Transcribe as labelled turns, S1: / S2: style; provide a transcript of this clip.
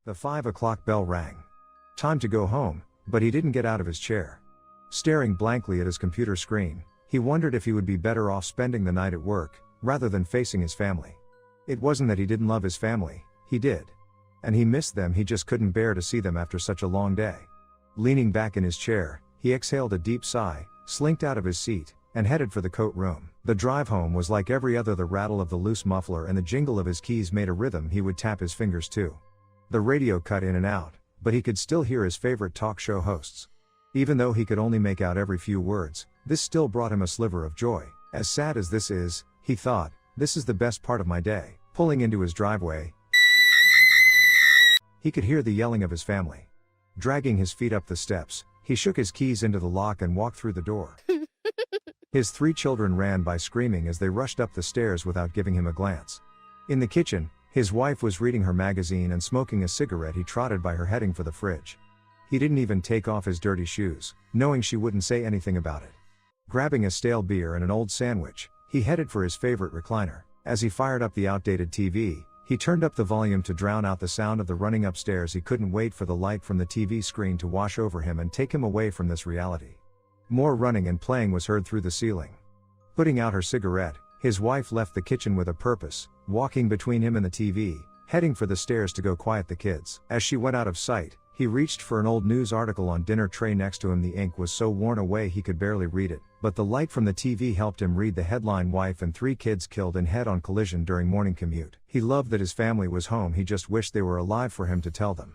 S1: The 5 o'clock bell rang. Time to go home, but he didn't get out of his chair. Staring blankly at his computer screen, he wondered if he would be better off spending the night at work, rather than facing his family. It wasn't that he didn't love his family, he did. And he missed them, he just couldn't bear to see them after such a long day. Leaning back in his chair, he exhaled a deep sigh, slinked out of his seat, and headed for the coat room. The drive home was like every other. The rattle of the loose muffler and the jingle of his keys made a rhythm he would tap his fingers to. The radio cut in and out, but he could still hear his favorite talk show hosts. Even though he could only make out every few words, this still brought him a sliver of joy. As sad as this is, he thought, this is the best part of my day. Pulling into his driveway, he could hear the yelling of his family. Dragging his feet up the steps, he shook his keys into the lock and walked through the door. His 3 children ran by screaming as they rushed up the stairs without giving him a glance. In the kitchen, his wife was reading her magazine and smoking a cigarette. He trotted by her heading for the fridge. He didn't even take off his dirty shoes, knowing she wouldn't say anything about it. Grabbing a stale beer and an old sandwich, he headed for his favorite recliner. As he fired up the outdated TV, he turned up the volume to drown out the sound of the running upstairs. He couldn't wait for the light from the TV screen to wash over him and take him away from this reality. More running and playing was heard through the ceiling. Putting out her cigarette, his wife left the kitchen with a purpose, walking between him and the TV, heading for the stairs to go quiet the kids. As she went out of sight, he reached for an old news article on dinner tray next to him. The ink was so worn away he could barely read it, but the light from the TV helped him read the headline: Wife and 3 kids killed in head-on collision during morning commute. He loved that his family was home. He just wished they were alive for him to tell them.